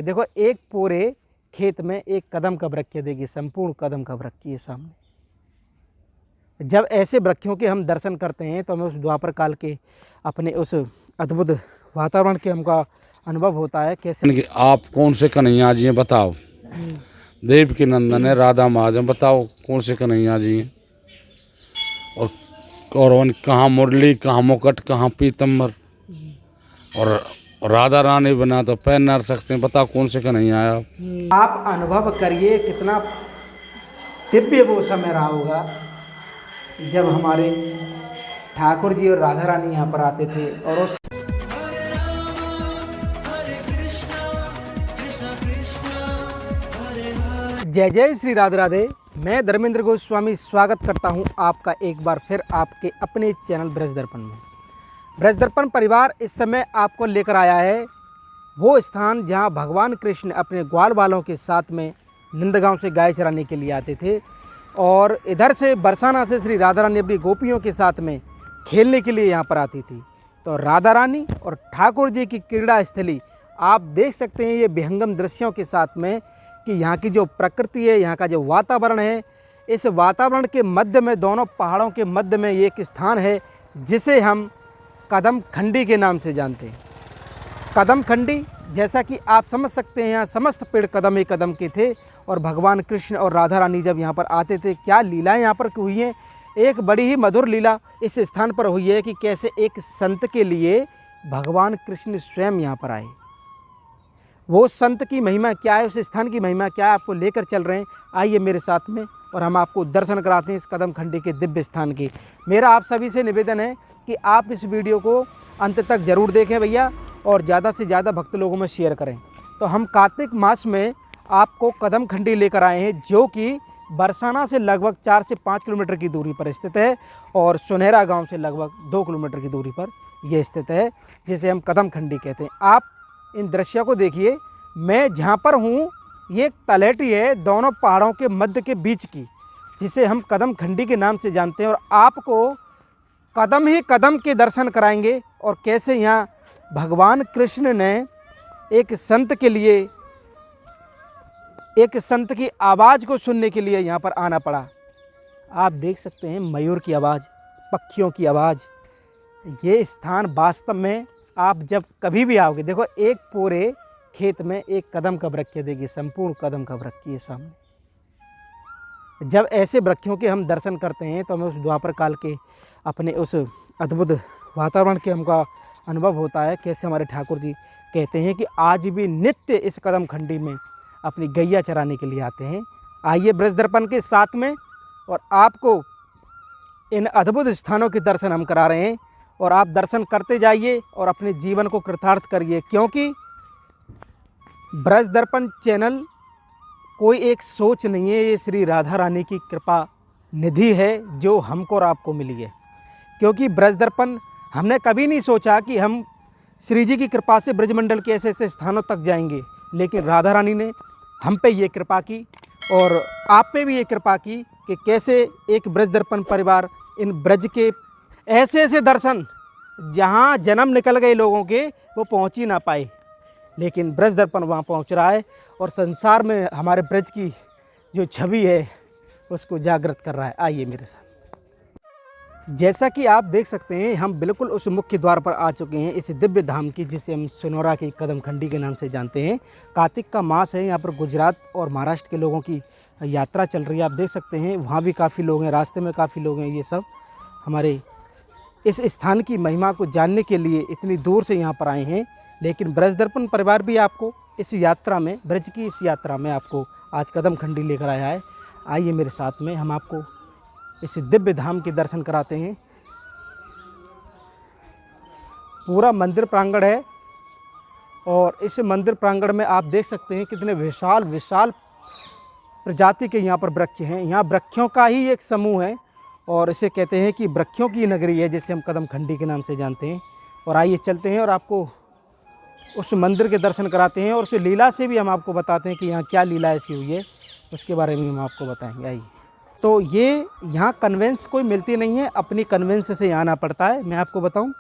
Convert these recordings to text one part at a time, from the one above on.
देखो एक पूरे खेत में एक कदम का वृक्ष देखिए, संपूर्ण कदम का वृक्ष ये सामने। जब ऐसे वृक्षों के हम दर्शन करते हैं तो हमें उस द्वापर काल के अपने उस अद्भुत वातावरण के हमका अनुभव होता है। कैसे आप कौन से कन्हैया जी हैं बताओ? देव के नंदन है, राधा महाजन, बताओ कौन से कन्हैया जी हैं? और कौरवन कहाँ मुरली, कहाँ मुकुट, कहाँ पीतम्बर, और राधा रानी बना तो पैर न रख सकते हैं। बताओ कौन से कन्हैया है आप अनुभव करिए कितना दिव्य वो समय रहा होगा जब हमारे ठाकुर जी और राधा रानी यहाँ पर आते थे। और उस जय जय श्री राधे राधे। मैं धर्मेंद्र गोस्वामी स्वागत करता हूँ आपका एक बार फिर आपके अपने चैनल ब्रज दर्पण में। ब्रज दर्पण परिवार इस समय आपको लेकर आया है वो स्थान जहाँ भगवान कृष्ण अपने ग्वाल बालों के साथ में नंदगांव से गाय चराने के लिए आते थे, और इधर से बरसाना से श्री राधा रानी अपनी गोपियों के साथ में खेलने के लिए यहाँ पर आती थी। तो राधा रानी और ठाकुर जी की क्रीड़ा स्थली आप देख सकते हैं ये विहंगम दृश्यों के साथ में कि यहाँ की जो प्रकृति है, यहाँ का जो वातावरण है, इस वातावरण के मध्य में दोनों पहाड़ों के मध्य में एक स्थान है जिसे हम कदम खंडी के नाम से जानते हैं। कदम खंडी, जैसा कि आप समझ सकते हैं, यहाँ समस्त पेड़ कदम एक कदम के थे और भगवान कृष्ण और राधा रानी जब यहाँ पर आते थे, क्या लीलाएं यहाँ पर हुई हैं। एक बड़ी ही मधुर लीला इस स्थान पर हुई है कि कैसे एक संत के लिए भगवान कृष्ण स्वयं यहाँ पर आए। वो संत की महिमा क्या है, उस स्थान की महिमा क्या है, आपको लेकर चल रहे हैं। आइए मेरे साथ में और हम आपको दर्शन कराते हैं इस कदम खंडी के दिव्य स्थान की। मेरा आप सभी से निवेदन है कि आप इस वीडियो को अंत तक ज़रूर देखें भैया, और ज़्यादा से ज़्यादा भक्त लोगों में शेयर करें। तो हम कार्तिक मास में आपको कदम खंडी लेकर आए हैं जो कि बरसाना से लगभग 4 से 5 किलोमीटर की दूरी पर स्थित है, और सुनहरा गांव से लगभग 2 किलोमीटर की दूरी पर यह स्थित है, जिसे हम कदम खंडी कहते हैं। आप इन दृश्यों को देखिए। मैं जहाँ पर हूँ ये एक तलहटी है दोनों पहाड़ों के मध्य के बीच की, जिसे हम कदम खंडी के नाम से जानते हैं, और आपको कदम ही कदम के दर्शन कराएंगे और कैसे यहाँ भगवान कृष्ण ने एक संत के लिए, एक संत की आवाज़ को सुनने के लिए यहाँ पर आना पड़ा। आप देख सकते हैं मयूर की आवाज़, पक्षियों की आवाज़। ये स्थान वास्तव में आप जब कभी भी आओगे, देखो एक पूरे खेत में एक कदम का वृक्ष देखिए, संपूर्ण कदम का वृक्ष ये सामने। जब ऐसे वृक्षों के हम दर्शन करते हैं तो हमें उस द्वापर काल के अपने उस अद्भुत वातावरण के हमका अनुभव होता है। कैसे हमारे ठाकुर जी कहते हैं कि आज भी नित्य इस कदम खंडी में अपनी गैया चराने के लिए आते हैं। आइए ब्रज दर्पण के साथ में और आपको इन अद्भुत स्थानों के दर्शन हम करा रहे हैं, और आप दर्शन करते जाइए और अपने जीवन को कृतार्थ करिए, क्योंकि ब्रज दर्पण चैनल कोई एक सोच नहीं है, ये श्री राधा रानी की कृपा निधि है जो हमको और आपको मिली है। क्योंकि ब्रज दर्पण हमने कभी नहीं सोचा कि हम श्री जी की कृपा से ब्रजमंडल के ऐसे ऐसे स्थानों तक जाएंगे, लेकिन राधा रानी ने हम पे ये कृपा की और आप पे भी ये कृपा की कि कैसे एक ब्रज दर्पण परिवार इन ब्रज के ऐसे ऐसे दर्शन जहाँ जन्म निकल गए लोगों के वो पहुँच ही ना पाए, लेकिन ब्रज दर्पण वहाँ पहुँच रहा है और संसार में हमारे ब्रज की जो छवि है उसको जागृत कर रहा है। आइए मेरे साथ। जैसा कि आप देख सकते हैं हम बिल्कुल उस मुख्य द्वार पर आ चुके हैं, इस दिव्य धाम की जिसे हम सोनौरा की कदम खंडी के नाम से जानते हैं। कार्तिक का मास है, यहाँ पर गुजरात और महाराष्ट्र के लोगों की यात्रा चल रही है। आप देख सकते हैं वहाँ भी काफ़ी लोग हैं, रास्ते में काफ़ी लोग हैं। ये सब हमारे इस स्थान की महिमा को जानने के लिए इतनी दूर से यहाँ पर आए हैं। लेकिन ब्रज दर्पण परिवार भी आपको इस यात्रा में, ब्रज की इस यात्रा में आपको आज कदम खंडी लेकर आया है। आइए मेरे साथ में, हम आपको इस दिव्य धाम के दर्शन कराते हैं। पूरा मंदिर प्रांगण है, और इस मंदिर प्रांगण में आप देख सकते हैं कितने विशाल विशाल प्रजाति के यहाँ पर वृक्ष हैं। यहाँ वृक्षों का ही एक समूह है, और इसे कहते हैं कि वृक्षों की नगरी है, जिसे हम कदम खंडी के नाम से जानते हैं। और आइए चलते हैं और आपको उस मंदिर के दर्शन कराते हैं, और उस लीला से भी हम आपको बताते हैं कि यहाँ क्या लीला ऐसी हुई है, उसके बारे में हम आपको बताएंगे। आइए। तो ये यहाँ कन्वेंस कोई मिलती नहीं है, अपनी कन्वेंस से यहाँ आना पड़ता है। मैं आपको बताऊँ,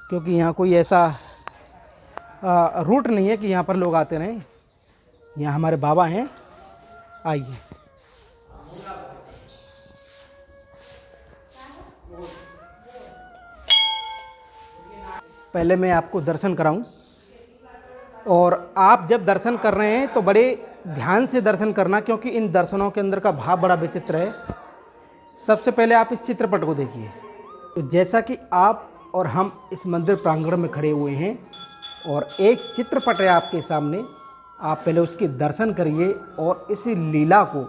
क्योंकि यहाँ कोई ऐसा रूट नहीं है कि यहाँ पर लोग आते रहें। यहाँ हमारे बाबा हैं, आइए। पहले मैं आपको दर्शन कराऊं, और आप जब दर्शन कर रहे हैं तो बड़े ध्यान से दर्शन करना, क्योंकि इन दर्शनों के अंदर का भाव बड़ा विचित्र है। सबसे पहले आप इस चित्रपट को देखिए। तो जैसा कि आप और हम इस मंदिर प्रांगण में खड़े हुए हैं और एक चित्रपट है आपके सामने, आप पहले उसके दर्शन करिए और इस लीला को,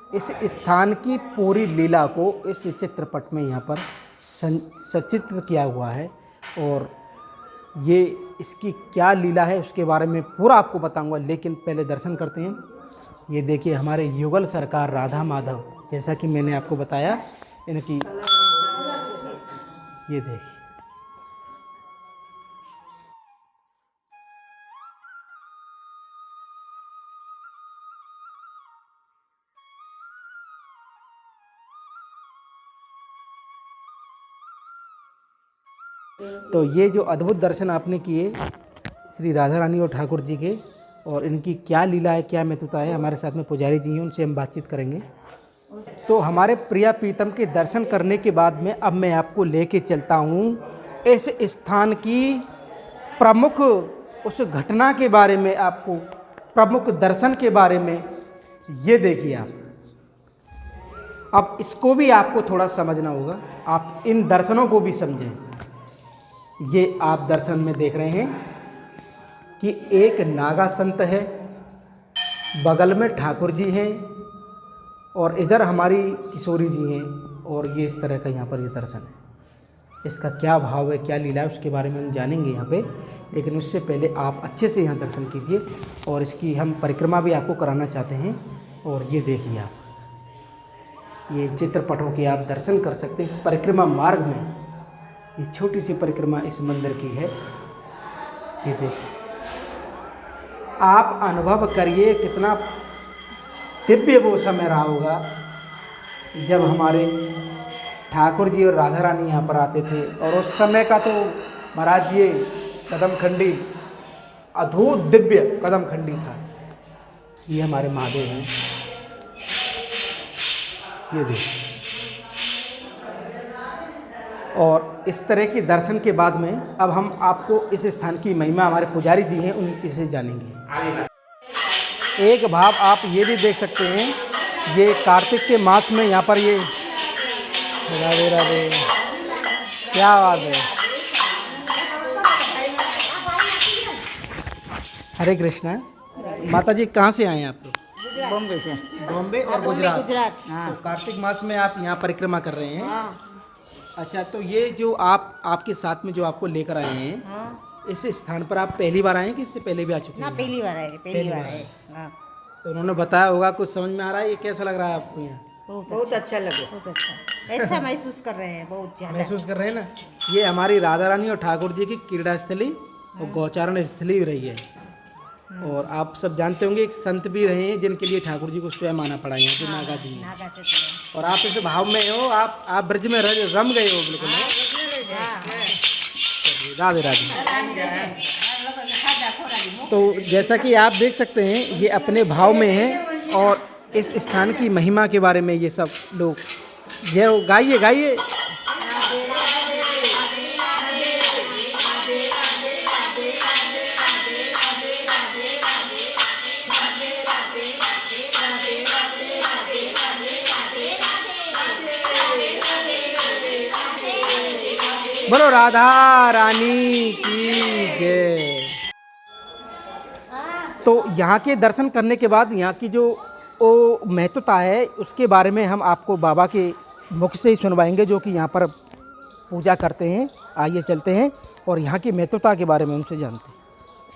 इस स्थान की पूरी लीला को इस चित्रपट में यहाँ पर सचित्र किया हुआ है। और ये इसकी क्या लीला है उसके बारे में पूरा आपको बताऊंगा, लेकिन पहले दर्शन करते हैं। ये देखिए हमारे युगल सरकार राधा माधव, जैसा कि मैंने आपको बताया इनकी, ये देखिए। तो ये जो अद्भुत दर्शन आपने किए श्री राधा रानी और ठाकुर जी के, और इनकी क्या लीला है, क्या महत्वता है, हमारे साथ में पुजारी जी हैं, उनसे हम बातचीत करेंगे। तो हमारे प्रिया प्रीतम के दर्शन करने के बाद में अब मैं आपको लेके चलता हूँ इस स्थान की प्रमुख उस घटना के बारे में, आपको प्रमुख दर्शन के बारे में। ये देखिए आप, अब इसको भी आपको थोड़ा समझना होगा, आप इन दर्शनों को भी समझें। ये आप दर्शन में देख रहे हैं कि एक नागा संत है, बगल में ठाकुर जी हैं और इधर हमारी किशोरी जी हैं, और ये इस तरह का यहाँ पर ये दर्शन है। इसका क्या भाव है, क्या लीला है, उसके बारे में हम जानेंगे यहाँ पे, लेकिन उससे पहले आप अच्छे से यहाँ दर्शन कीजिए। और इसकी हम परिक्रमा भी आपको कराना चाहते हैं। और ये देखिए आप, ये चित्रपटों के आप दर्शन कर सकते हैं इस परिक्रमा मार्ग में। ये छोटी सी परिक्रमा इस मंदिर की है। ये देखिए, आप अनुभव करिए कितना दिव्य वो समय रहा होगा जब हमारे ठाकुर जी और राधा रानी यहाँ पर आते थे। और उस समय का तो महाराज ये कदमखंडी अद्भुत दिव्य कदमखंडी था। ये हमारे महादेव हैं, ये देखिए। और इस तरह के दर्शन के बाद में अब हम आपको इस स्थान की महिमा, हमारे पुजारी जी हैं उनकी से जानेंगे। एक भाव आप ये भी देख सकते हैं, ये कार्तिक के मास में यहाँ पर ये राधे राधे, क्या बात है। हरे कृष्णा। माता जी कहाँ से आए हैं आप लोग? बॉम्बे से। बॉम्बे और गुजरात। हाँ। तो कार्तिक मास में आप यहाँ परिक्रमा कर रहे हैं। हाँ। अच्छा, तो ये जो आपके साथ में जो आपको लेकर आए हैं, हाँ। इस स्थान पर आप पहली बार आए हैं कि इससे पहले भी आ चुके ना, हैं? पहली बार है, पहली बार है। हाँ। तो उन्होंने बताया होगा, कुछ समझ में आ रहा है? ये कैसा लग रहा है आपको यहाँ? बहुत अच्छा लगे, बहुत अच्छा महसूस कर रहे हैं, बहुत ज़्यादा महसूस कर रहे हैं ना। ये हमारी राधा रानी और ठाकुर जी की क्रीड़ा स्थली और गौचारण स्थली रही है। और आप सब जानते होंगे एक संत भी रहे हैं जिनके लिए ठाकुर जी को स्वयं आना पड़ा है, जो नागा जी हैं। नागा चतुर। और आप इस भाव में हो, आप ब्रज में रम गए हो बिल्कुल। राधे राधे। तो जैसा कि आप देख सकते हैं, ये अपने भाव में है और इस स्थान की महिमा के बारे में ये सब लोग ये गाइए गाइए। बोलो राधा रानी की जय। तो यहाँ के दर्शन करने के बाद यहाँ की जो महत्वता है उसके बारे में हम आपको बाबा के मुख से ही सुनवाएंगे, जो कि यहाँ पर पूजा करते हैं। आइए चलते हैं और यहाँ की महत्वता के बारे में उनसे जानते हैं।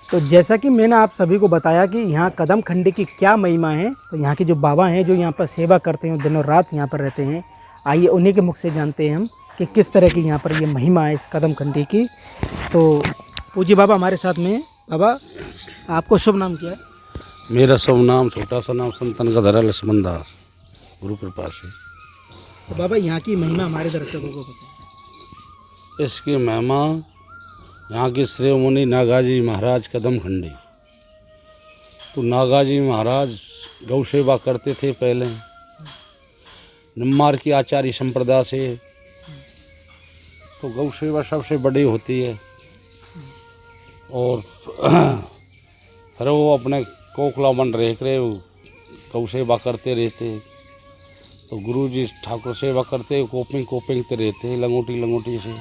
तो जैसा कि मैंने आप सभी को बताया कि यहाँ कदम खंडी की क्या महिमा है, तो यहाँ के जो बाबा हैं जो यहाँ पर सेवा करते हैं, दिनों रात यहाँ पर रहते हैं, आइए उन्हीं के मुख से जानते हैं हम कि किस तरह की यहाँ पर ये महिमा है इस कदम खंडी की। तो पूज्य बाबा हमारे साथ में हैं। बाबा, आपको शुभ नाम क्या है? मेरा शुभ नाम, छोटा सा नाम संतन गधरा लक्ष्मण दास, गुरु कृपा से। तो बाबा, यहाँ की महिमा हमारे दर्शकों को बताएं। इसकी महिमा, यहाँ के श्री मुनि नागाजी महाराज कदम खंडी, तो नागाजी महाराज गौ सेवा करते थे पहले, निम्मार की आचार्य संप्रदाय से। तो गौ सेवा सबसे बड़ी होती है। और फिर वो अपने कोकला बन रहे गौ सेवा करते रहते। तो गुरुजी ठाकुर सेवा करते कोपिंग ते रहते लंगोटी से,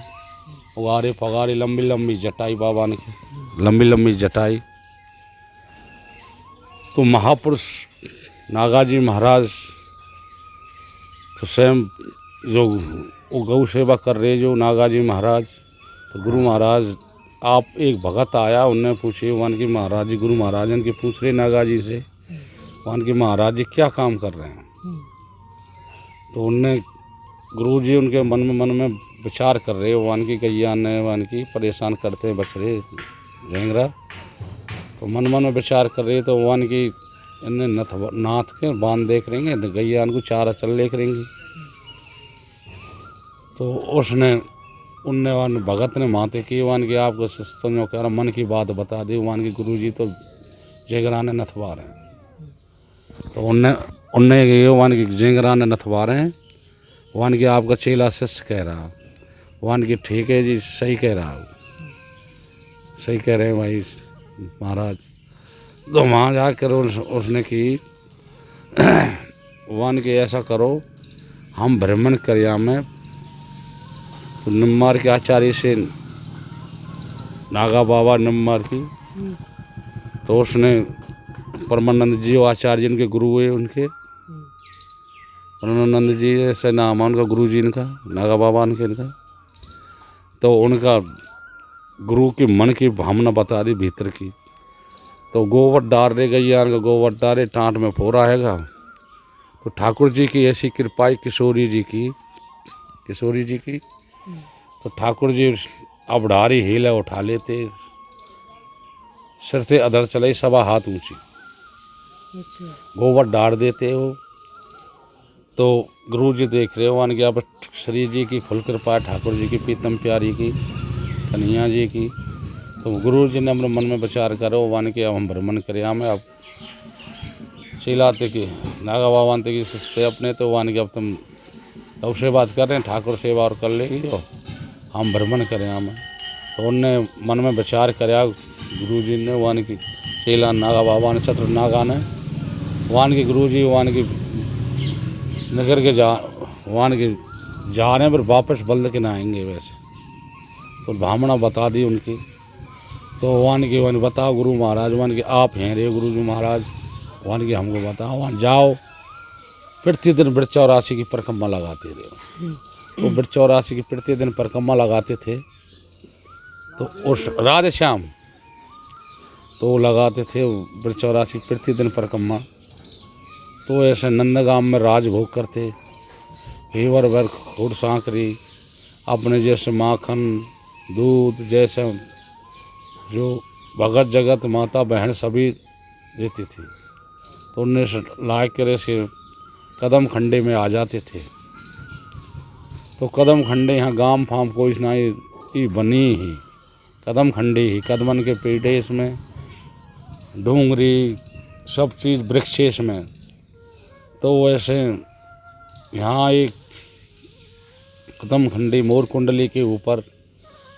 उगारे पगारे, लंबी लंबी जटाई बाबा ने, लंबी लंबी जटाई। तो महापुरुष नागाजी महाराज तो स्वयं जो वो गौ सेवा कर रहे जो नागाजी महाराज, तो गुरु महाराज आप एक भगत आया, उनने पूछे वन की महाराज जी, गुरु महाराज इनके पूछ रहे नागाजी से, वन की महाराज जी क्या काम कर रहे हैं। तो उनने गुरुजी उनके मन में विचार कर रहे, वन की गैया ने वन की परेशान करते हैं बछड़े झेंगरा। तो मन में विचार कर रहे, तो वन की इन्हें नाथ के बांध देख रहेंगे, गैया को चारा चल देख रहेंगी। तो उसने उनने वन भगत ने माते की वन की आपको सुनो कह रहा मन की बात बता दी, वन की गुरुजी तो जेगराने नथवा रहे हैं। तो उनने ये वन की जेगराने नथवा रहे हैं, वन की आपका चेला शिष्य कह रहा, वन की ठीक है जी, सही कह रहा, सही कह रहे हैं भाई महाराज। तो वहाँ जाकर उसने की वन के ऐसा करो, हम भ्रमण करिया में। तो निम्मार के आचार्य से नागा बाबा निम्मार की, तो उसने परमानंद जी आचार्य जिनके गुरु हुए उनके, परमानंद जी ऐसे नाम है उनका, गुरु जी इनका नागा बाबा इनका। तो उनका गुरु की मन की भावना बता दी भीतर की। तो गोबर डाल रहे गैया का, गोबर डाले टाँट में फोरा हैगा। तो ठाकुर जी की ऐसी कृपाई किशोरी जी की, तो ठाकुर जी अब ढारी हील उठा लेते, सिर से अधर चले 1.25 हाथ ऊंची, गोबर डाल देते हो। तो गुरु जी देख रहे हो वन की अब श्री जी की फुल कृपा, ठाकुर जी की पीतम प्यारी की, कन्हैया जी की। तो गुरु जी ने अपने मन में विचार करो वन के अब हम भ्रमण करें, हमें अब चिल्लाते कि नागा बाबा की सिस्ते अपने, तो वन के अब तुम तब से बात कर रहे हैं, ठाकुर सेवा और कर लेगी तो हम भ्रमण करें हमें। तो उनने मन में विचार कराया गुरु जी ने, वन की चेला नागा बाबा ने, चतुर नागा ने, वन के गुरु जी वन की नगर के वन के जा रहे हैं, पर वापस बल्द के ना आएंगे वैसे। तो भावना बता दी उनकी। तो वन की वन बताओ गुरु महाराज, वन के आप हैं रे गुरु जी महाराज, वन की हमको बताओ, वहाँ जाओ प्रतिदिन वृक्ष 84 की परिक्रमा लगाते रहे। तो वृक्ष 84 की प्रतिदिन परिक्रमा लगाते थे। तो उस राधे श्याम तो लगाते थे वृक्ष 84 प्रतिदिन परिक्रमा। तो ऐसे नंदगाम में राजभोग करते, हेवर वर खोड़ सांकरी, अपने जैसे माखन दूध जैसे जो भगत जगत माता बहन सभी देती थी। तो उन्हें लाए करे से कदम खंडे में आ जाते थे। तो कदम खंडे यहाँ गांव फाम कोई नहीं बनी ही, कदम खंडे ही, कदमन के पेड़े इसमें, डूंगरी सब चीज़ वृक्षेश में। तो वैसे यहाँ एक कदम खंडी मोर कुंडली के ऊपर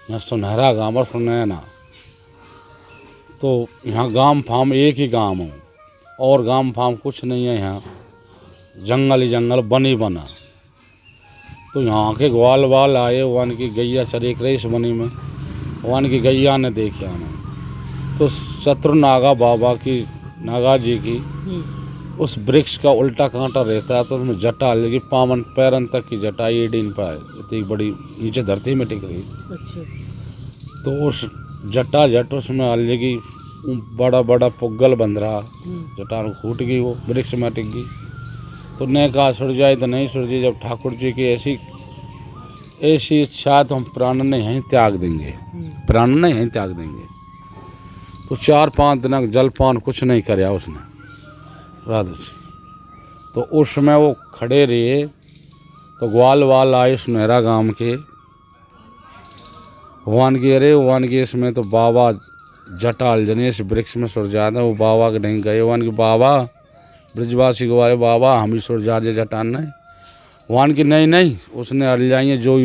यहाँ सुनहरा गांव और सुनैना। तो यहाँ गांव फार्म एक ही गांव हो और गांव फार्म कुछ नहीं है, यहाँ जंगल ही जंगल बनी बना। तो यहाँ के ग्वाल वाल आए, वन की गैया चरेक रही इस बनी में, वन की गैया ने देखा हमें। तो शत्रु नागा बाबा की, नागा जी की उस वृक्ष का उल्टा कांटा रहता है, तो उसमें जटा लगी, पावन पैरन तक की जटा एडीन पर इतनी बड़ी नीचे धरती में टिक रही। अच्छा। तो उस जटा जट उसमें अलगी बड़ा बड़ा पुग्गल बंध रहा, जटा फूट गई, वो वृक्ष में टिक गई। तो ने कहा सुर जाए तो नहीं सुर जी, जब ठाकुर जी की ऐसी इच्छा तो हम प्राण ने यहीं त्याग देंगे, प्राण ने यहीं त्याग देंगे। तो 4-5 दिन जलपान कुछ नहीं कराया उसने राधा जी। तो उस समय वो खड़े रहे। तो ग्वाल वाल आए सुनहरा गांव के, वन की, अरे वन की इसमें तो बाबा जटाल जनेश वृक्ष में सुर जाते वो बाबा के नहीं गए वन की बाबा ब्रजवासी को वाले बाबा हम ही सुर जाजे जटान नहीं वन की नहीं उसने अड़ जाइए जो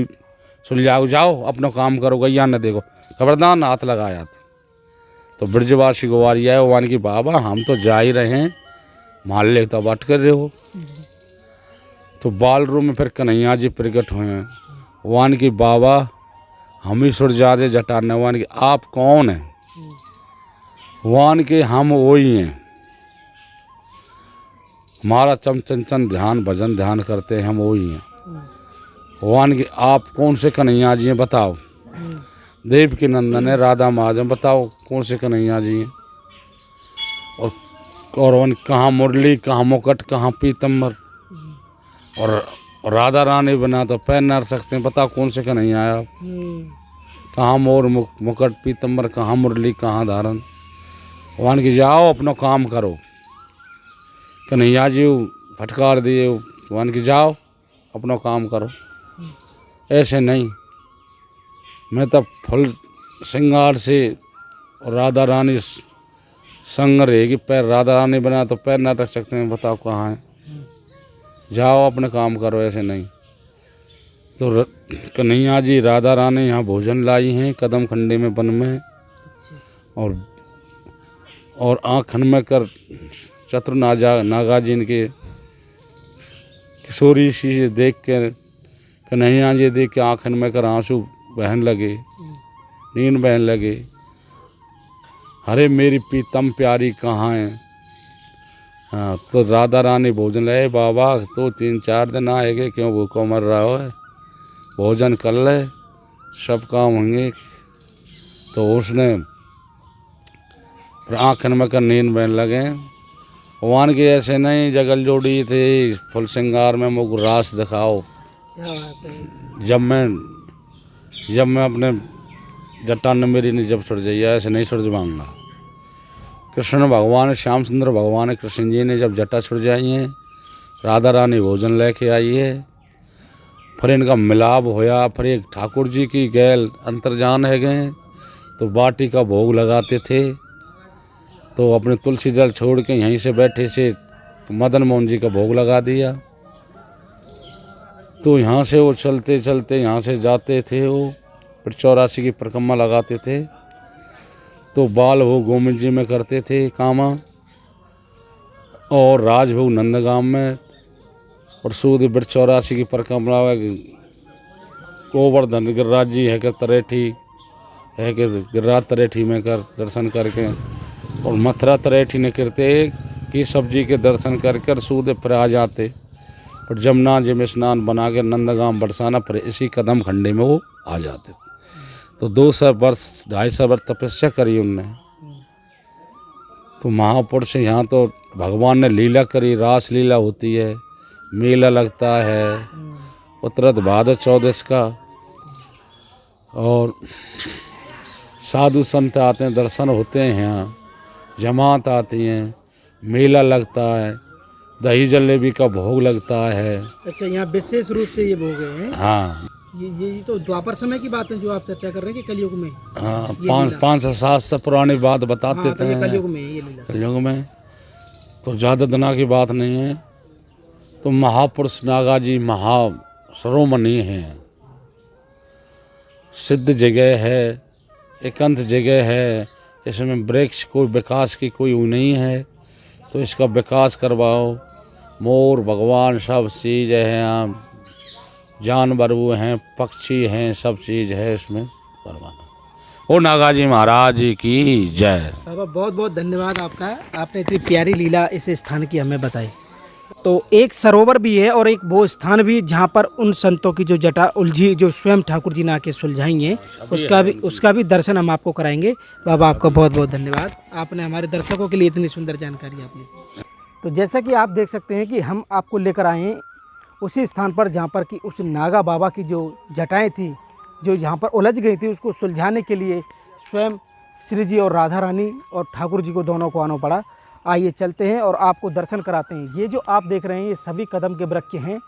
सुलझाओ जाओ अपना काम करो गैया न देखो खबरदार हाथ लगाया था। तो ब्रजवासी गुवारी आए वन की बाबा हम तो जा ही रहे हैं मान ले तो अट कर रहे हो। तो बाल रूम में फिर कन्हैया जी प्रकट हुए हैं वन की बाबा हम ही सुर जाजे जटान वन की आप कौन हैं वन के हम वही हैं हमारा चमचन ध्यान भजन ध्यान करते हैं हम वही हैं भगवान की आप कौन से कन्हैया जी हैं बताओ देव के नंदन है राधा महाजन बताओ कौन से कन्हैया जी हैं और वन कहाँ मुरली कहाँ मुकट कहाँ पीतम्बर और राधा रानी बना तो पैर न रख सकते हैं बताओ कौन से कन्हैया है आप कहाँ मोर मुकट पीतम्बर कहाँ मुरली कहाँ धारण भगवान की जाओ अपना काम करो कन्हैया जी फटकार दिए भगवान की जाओ अपना काम करो ऐसे नहीं मैं तब फुल श्रृंगार से और राधा रानी संग रहेगी पैर राधा रानी बना तो पैर ना रख सकते हैं बताओ कहाँ है जाओ अपने काम करो ऐसे नहीं। तो कन्हैया जी राधा रानी यहाँ भोजन लाई हैं कदम खंडे में वन में और आँख में कर चतुर नागा जी इनके किशोरी सी देख के कन्हैया जी देख के आँखन में कर आंसू बहन लगे नींद बहन लगे अरे मेरी पीतम प्यारी कहाँ है। हाँ तो राधा रानी भोजन लाए बाबा तो 3-4 दिन आएंगे क्यों भूखों मर रहा हो भोजन कर ले सब काम होंगे। तो उसने आँखन में कर नींद बहन लगे भगवान की ऐसे नहीं जगल जोड़ी थी फुल श्रृंगार में मुझ रास दिखाओ। जब मैं अपने जटान मेरी नहीं जब सुर जाइए ऐसे नहीं सुर जाऊँगा। कृष्ण भगवान श्याम सुंदर भगवान कृष्ण जी ने जब जटा छुड़ जाई है राधा रानी भोजन लेके आई है फिर इनका मिलाप होया फिर एक ठाकुर जी की गैल अंतर्जान है गए तो बाटी का भोग लगाते थे। तो अपने तुलसी जल छोड़ के यहीं से बैठे से मदन मोहन जी का भोग लगा दिया। तो यहाँ से वो चलते चलते यहाँ से जाते थे वो फिर 84 की परिक्रमा लगाते थे। तो बाल भोग गोविंद जी में करते थे कामा और राजभोग नंदगाम में और सूद फिर 84 की परिक्रमा गोवर्धन गिरिराज जी है कि तरेठी है कि गिरिराज तरेठी में कर दर्शन करके और मथुरा तरेठी ने करते कि सब्जी के दर्शन करके सूद फिर आ जाते और जमुना जी में स्नान बना के नंदगाम बरसाना फिर इसी कदम खंडे में वो आ जाते। तो 200 वर्ष 250 वर्ष तपस्या करी उनने। तो महापुरुष यहाँ तो भगवान ने लीला करी रास लीला होती है मेला लगता है उत्तरद भाद्र 14 का और साधु संत आते हैं दर्शन होते हैं यहाँ जमात आती हैं मेला लगता है दही जलेबी का भोग लगता है। अच्छा यहाँ विशेष रूप से ये भोग है। हाँ ये तो द्वापर समय की बात है जो आप चर्चा कर रहे हैं कि कलयुग में। हाँ 500-700 से पुरानी बात बताते हाँ, तो ये थे कलयुग में ये लीला कलयुग में तो ज़्यादा दिना की बात नहीं है। तो महापुरुष नागा जी महाशिरोमणि हैं सिद्ध जगह है एकांत जगह है इसमें वृक्ष कोई विकास की कोई नहीं है तो इसका विकास करवाओ। मोर भगवान सब चीज़ है यहाँ जानवर वो हैं पक्षी हैं सब चीज़ है इसमें करवाना। ओ नागा जी महाराज की जय। बाबा बहुत बहुत धन्यवाद आपका आपने इतनी प्यारी लीला इस स्थान की हमें बताई। तो एक सरोवर भी है और एक वो स्थान भी जहाँ पर उन संतों की जो जटा उलझी जो स्वयं ठाकुर जी ने आके सुलझाएंगे उसका भी दर्शन हम आपको कराएंगे। बाबा आपका बहुत बहुत धन्यवाद आपने हमारे दर्शकों के लिए इतनी सुंदर जानकारी आपने। तो जैसा कि आप देख सकते हैं कि हम आपको लेकर आए हैं उसी स्थान पर जहाँ पर कि उस नागा बाबा की जो जटाएँ थी जो यहाँ पर उलझ गई थी उसको सुलझाने के लिए स्वयं श्री जी और राधा रानी और ठाकुर जी को दोनों को आना पड़ा। आइए चलते हैं और आपको दर्शन कराते हैं। ये जो आप देख रहे हैं ये सभी कदम के वृक्ष हैं।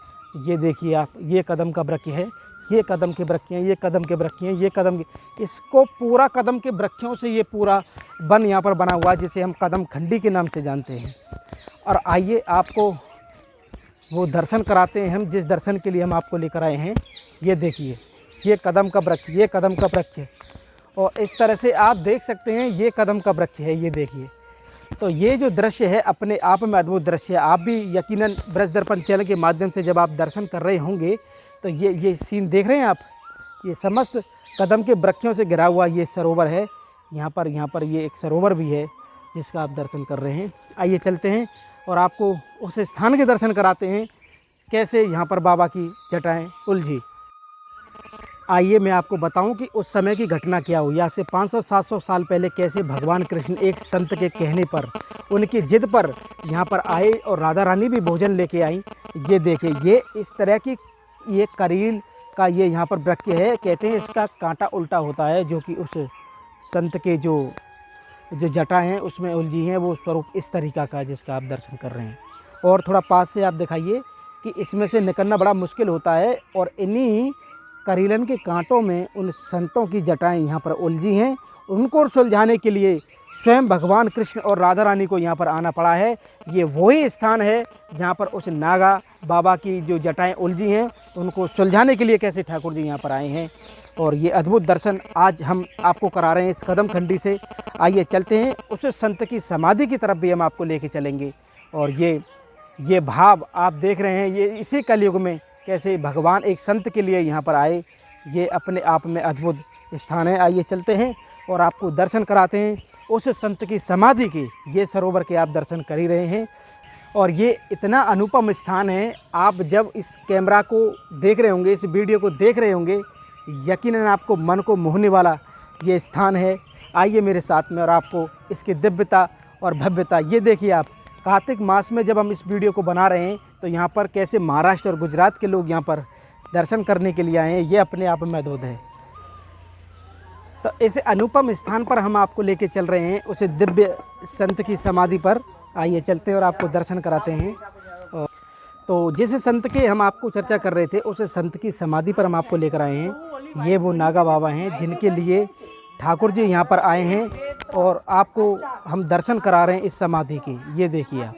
ये देखिए आप ये कदम का वृक्ष है ये कदम के वृक्ष हैं, ये कदम के वृक्ष हैं, ये कदम के, इसको पूरा कदम के वृक्षों से ये पूरा वन यहाँ पर बना हुआ है, जिसे हम कदम खंडी के नाम से जानते हैं। और आइए आपको वो दर्शन कराते हैं हम जिस दर्शन के लिए हम आपको लेकर आए हैं। ये देखिए, ये कदम का वृक्ष, ये कदम का वृक्ष है, और इस तरह से आप देख सकते हैं ये कदम का वृक्ष है, ये देखिए। तो ये जो दृश्य है अपने आप में अद्भुत दृश्य है। आप भी यकीनन ब्रज दर्पण चैनल के माध्यम से जब आप दर्शन कर रहे होंगे तो ये सीन देख रहे हैं आप। ये समस्त कदम के वृक्षों से घिरा हुआ ये सरोवर है। यहाँ पर ये एक सरोवर भी है जिसका आप दर्शन कर रहे हैं। आइए चलते हैं और आपको उस स्थान के दर्शन कराते हैं कैसे यहाँ पर बाबा की जटाएँ उलझी। आइए मैं आपको बताऊं कि उस समय की घटना क्या हुई। आज से 500-700 साल पहले कैसे भगवान कृष्ण एक संत के कहने पर, उनकी जिद पर यहाँ पर आए और राधा रानी भी भोजन लेके आई। ये देखिए, ये इस तरह की ये करील का ये यहाँ पर वृक्ष है। कहते हैं इसका कांटा उल्टा होता है, जो कि उस संत के जो जटा हैं उसमें उलझी हैं। वो स्वरूप इस तरीका का जिसका आप दर्शन कर रहे हैं। और थोड़ा पास से आप दिखाइए कि इसमें से निकलना बड़ा मुश्किल होता है, और इन्हीं करीलन के कांटों में उन संतों की जटाएं यहाँ पर उलझी हैं। उनको सुलझाने के लिए स्वयं भगवान कृष्ण और राधा रानी को यहाँ पर आना पड़ा है। ये वही स्थान है जहाँ पर उस नागा बाबा की जो जटाएं उलझी हैं उनको सुलझाने के लिए कैसे ठाकुर जी यहाँ पर आए हैं। और ये अद्भुत दर्शन आज हम आपको करा रहे हैं इस कदम खंडी से। आइए चलते हैं उस संत की समाधि की तरफ भी हम आपको लेके चलेंगे। और ये भाव आप देख रहे हैं, ये इसी कलयुग में कैसे भगवान एक संत के लिए यहाँ पर आए। ये अपने आप में अद्भुत स्थान है। आइए चलते हैं और आपको दर्शन कराते हैं उस संत की समाधि के। ये सरोवर के आप दर्शन कर ही रहे हैं, और ये इतना अनुपम स्थान है। आप जब इस कैमरा को देख रहे होंगे, इस वीडियो को देख रहे होंगे, यकीनन आपको मन को मोहने वाला ये स्थान है। आइए मेरे साथ में और आपको इसकी दिव्यता और भव्यता, ये देखिए आप। कार्तिक मास में जब हम इस वीडियो को बना रहे हैं तो यहाँ पर कैसे महाराष्ट्र और गुजरात के लोग यहाँ पर दर्शन करने के लिए आए हैं, ये अपने आप में अद्भुत है। तो ऐसे अनुपम स्थान पर हम आपको लेके चल रहे हैं, उसे दिव्य संत की समाधि पर। आइए चलते हैं और आपको दर्शन कराते हैं। तो जिस संत के हम आपको चर्चा कर रहे थे, उस संत की समाधि पर हम आपको लेकर आए हैं। ये वो नागा बाबा हैं जिनके लिए ठाकुर जी यहाँ पर आए हैं, और आपको हम दर्शन करा रहे हैं इस समाधि की। ये देखिए आप,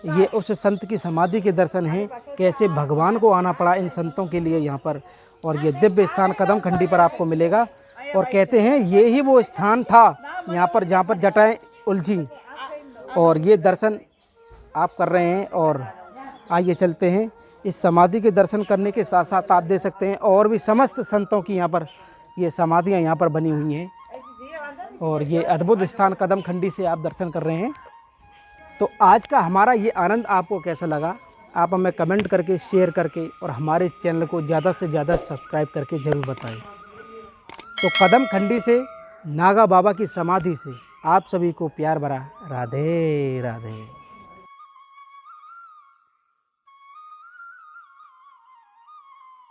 ये उस संत की समाधि के दर्शन हैं, कैसे भगवान को आना पड़ा इन संतों के लिए यहाँ पर। और ये दिव्य स्थान कदम खंडी पर आपको मिलेगा। और कहते हैं ये ही वो स्थान था यहाँ पर जहाँ पर जटाएं उलझी, और ये दर्शन आप कर रहे हैं। और आइए चलते हैं, इस समाधि के दर्शन करने के साथ साथ आप देख सकते हैं और भी समस्त संतों की यहाँ पर ये समाधियाँ यहाँ पर बनी हुई हैं। और ये अद्भुत स्थान कदम खंडी से आप दर्शन कर रहे हैं। तो आज का हमारा ये आनंद आपको कैसा लगा, आप हमें कमेंट करके, शेयर करके, और हमारे चैनल को ज़्यादा से ज़्यादा सब्सक्राइब करके ज़रूर बताएं। तो कदम खंडी से नागा बाबा की समाधि से आप सभी को प्यार भरा राधे राधे।